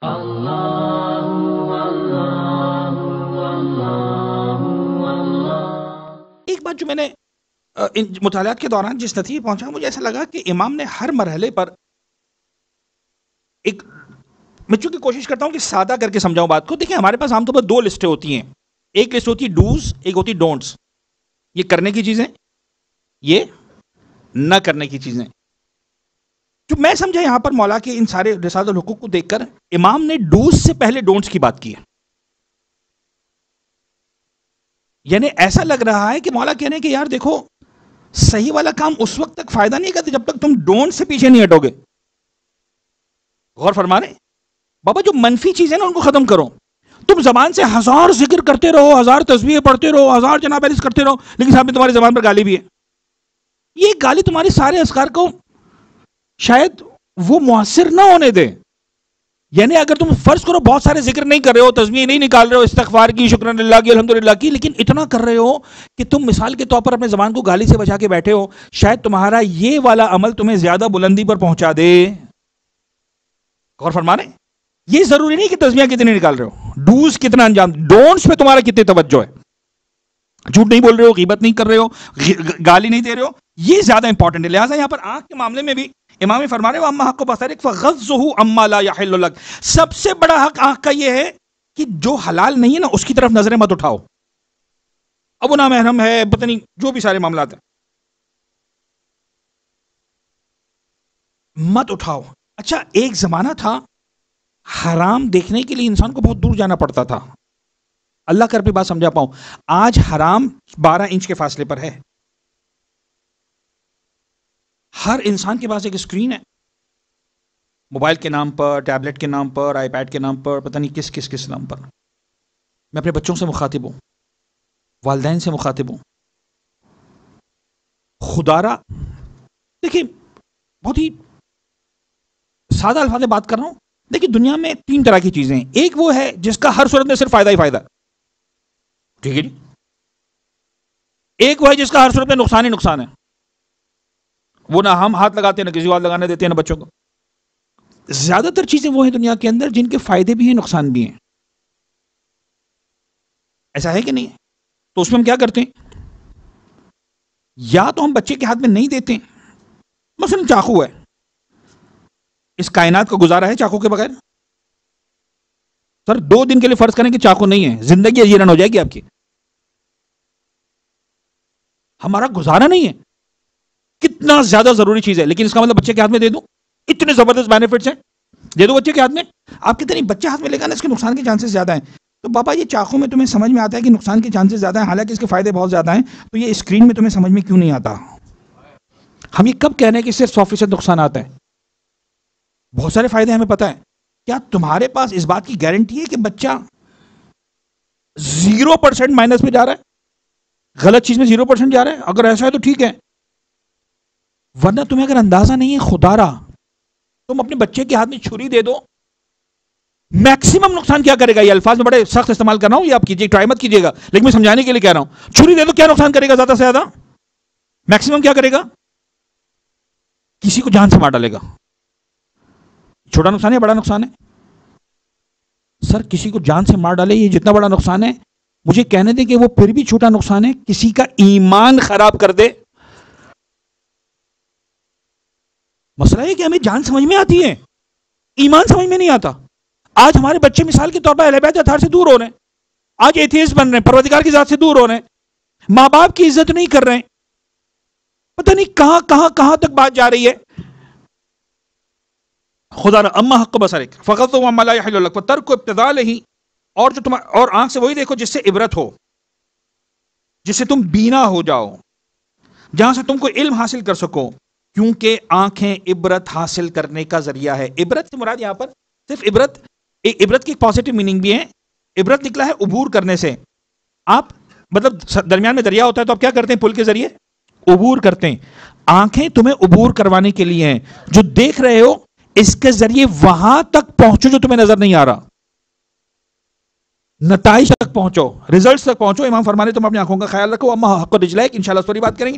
ایک بات جو میں نے ان مطالعات کے دوران جس نتیجے پہنچا، مجھے ایسا لگا کہ امام نے ہر مرحلے پر ایک، میں چونکہ کوشش کرتا ہوں کہ سادہ کر کے سمجھاؤں بات کو. دیکھیں ہمارے پاس عام طور پر دو لسٹیں ہوتی ہیں. ایک لسٹ ہوتی ہے ڈوز، ایک ہوتی ڈونٹس. یہ کرنے کی چیزیں، یہ نہ کرنے کی چیزیں. جو میں سمجھا یہاں پر مولا کے ان سارے رسالۃ الحقوق کو دیکھ کر امام نے ڈوز سے پہلے ڈونٹس کی بات کی ہے. یعنی ایسا لگ رہا ہے کہ مولا کہنے کہ یار دیکھو، صحیح والا کام اس وقت تک فائدہ نہیں کرتے جب تک تم ڈونٹ سے پیچھے نہیں ہٹو گے. غور فرما رہے بابا، جو منفی چیزیں نا ان کو ختم کرو. تم زبان سے ہزار ذکر کرتے رہو، ہزار تسبیح پڑھتے رہو، ہزار جناب علیہ کرتے رہو، لیکن ساتھ میں تمہاری زبان پر گالی بھی ہے. یہ گالی تمہارے سارے اذکار کو شاید وہ مؤثر نہ ہونے دے. یعنی اگر تم فرض کرو بہت سارے ذکر نہیں کر رہے ہو، تسبیح نہیں نکال رہے ہو، استغفار کی، شکران اللہ کی، الحمدللہ کی، لیکن اتنا کر رہے ہو کہ تم مثال کے طور پر اپنے زبان کو گالی سے بچا کے بیٹھے ہو، شاید تمہارا یہ والا عمل تمہیں زیادہ بلندی پر پہنچا دے. غور فرما رہے؟ یہ ضروری نہیں کہ تسبیح کتنے نکال رہے ہو، ڈوز کتنا انجام، ڈونٹس پہ تمہارا کتنی توجہ ہے. جھوٹ نہیں بول رہے ہو، غیبت نہیں کر رہے ہو، گالی نہیں دے رہے ہو، یہ زیادہ امپورٹنٹ ہے. لہٰذا یہاں پر آنکھ کے معاملے میں بھی امام فرما رہے ہو اما حق بصرک فغضہ عما لا یحل لک. سب سے بڑا حق آنکھ کا یہ ہے کہ جو حلال نہیں ہے نا اس کی طرف نظریں مت اٹھاؤ. اب وہ نامحرم ہے، پتہ نہیں جو بھی سارے معاملات ہیں، مت اٹھاؤ. اچھا ایک زمانہ تھا حرام دیکھنے کے لیے انسان کو بہت دور جانا پڑتا تھا. اللہ کر پہ بات سمجھا پاؤں. آج حرام 12 انچ کے فاصلے پر ہے. ہر انسان کے پاس ایک اسکرین ہے، موبائل کے نام پر، ٹیبلٹ کے نام پر، آئی پیڈ کے نام پر، پتہ نہیں کس نام پر. میں اپنے بچوں سے مخاطب ہوں، والدین سے مخاطب ہوں. خدارا دیکھیں، بہت ہی سادہ الفاظ میں بات کر رہا ہوں. دیکھیں دنیا میں 3 طرح کی چیزیں ہیں. ایک وہ ہے جس کا ہر صورت میں صرف فائدہ ہی فائدہ، ٹھیک ہے جی. ایک وہ ہے جس کا ہر صورت میں نقصان ہی نقصان ہے، وہ نہ ہم ہاتھ لگاتے ہیں، نہ کسی کو ہاتھ لگانے دیتے ہیں، نہ بچوں کو. زیادہ تر چیزیں وہ ہیں دنیا کے اندر جن کے فائدے بھی ہیں، نقصان بھی ہیں. ایسا ہے کہ نہیں؟ تو اس میں ہم کیا کرتے ہیں؟ یا تو ہم بچے کے ہاتھ میں نہیں دیتے. مثلا چاقو ہے، اس کائنات کا گزارا ہے چاقو کے بغیر؟ سر 2 دن کے لیے فرض کریں کہ چاقو نہیں ہے، زندگی اجیرن ہو جائے گی آپ کی. ہمارا گزارا نہیں ہے. کتنا زیادہ ضروری چیز ہے، لیکن اس کا مطلب بچے کے ہاتھ میں دے دوں؟ اتنے زبردست بینیفٹس ہیں، دے دو بچے کے ہاتھ میں. آپ کہتے نہیں بچہ ہاتھ میں لے گا نا اس کے نقصان کے چانسز زیادہ ہیں. تو بابا یہ چاقو میں تمہیں سمجھ میں آتا ہے کہ نقصان کے چانسز زیادہ ہیں، حالانکہ اس کے فائدے بہت زیادہ ہیں، تو یہ اسکرین میں تمہیں سمجھ میں کیوں نہیں آتا؟ ہم یہ کب کہنے کہ صرف 100% نقصان آتا ہے؟ بہت سارے فائدے ہمیں پتہ ہے. کیا تمہارے پاس اس بات کی گارنٹی ہے کہ بچہ 0% مائنس میں جا رہا ہے، غلط چیز میں 0% جا رہا ہے؟ اگر ایسا ہے تو ٹھیک ہے، ورنہ تمہیں اگر اندازہ نہیں ہے خدا را، تم اپنے بچے کے ہاتھ میں چھری دے دو، میکسیمم نقصان کیا کرے گا؟ یہ الفاظ میں بڑے سخت استعمال کر رہا ہوں، یہ آپ کیجیے، ٹرائی مت کیجیے گا، لیکن میں سمجھانے کے لیے کہہ رہا ہوں. چھری دے دو، کیا نقصان کرے گا زیادہ سے زیادہ؟ میکسیمم کیا کرے گا؟ کسی کو جان سے مار ڈالے گا. چھوٹا نقصان ہے، بڑا نقصان ہے؟ سر کسی کو جان سے مار ڈالے، یہ جتنا بڑا نقصان ہے، مجھے کہنے دیں کہ وہ پھر بھی چھوٹا نقصان ہے. کسی کا ایمان خراب کر دے، مسئلہ ہے کہ ہمیں جان سمجھ میں آتی ہے، ایمان سمجھ میں نہیں آتا. آج ہمارے بچے مثال کے طور پر اہل بیت اطہار سے دور ہو رہے ہیں، آج ایتھیسٹ بن رہے ہیں، پروردگار کی ذات سے دور ہو رہے ہیں، ماں باپ کی عزت نہیں کر رہے ہیں. پتہ نہیں کہاں تک بات جا رہی ہے. خدا را اما حق بصرک فغضہ عما لا یحل لک وترک ابتذال ہی. اور جو اور آنکھ سے وہی دیکھو جس سے عبرت ہو، جس سے تم بینا ہو جاؤ، جہاں سے تم کو علم حاصل کر سکو، کیونکہ آنکھیں عبرت حاصل کرنے کا ذریعہ ہے. عبرت سے مراد یہاں پر صرف عبرت کی ایک پازیٹیو میننگ بھی ہے. عبرت نکلا ہے عبور کرنے سے. آپ مطلب درمیان میں دریا ہوتا ہے تو آپ کیا کرتے ہیں؟ پل کے ذریعے عبور کرتے ہیں. آنکھیں تمہیں عبور کروانے کے لیے ہیں. جو دیکھ رہے ہو اس کے ذریعے وہاں تک پہنچو جو تمہیں نظر نہیں آ رہا، نتائج تک پہنچو، ریزلٹس تک پہنچو. امام فرمانے تم اپنی آنکھوں کا خیال رکھو. اما حق رجلائک، انشاءاللہ اس پر ہی بات کریں گے.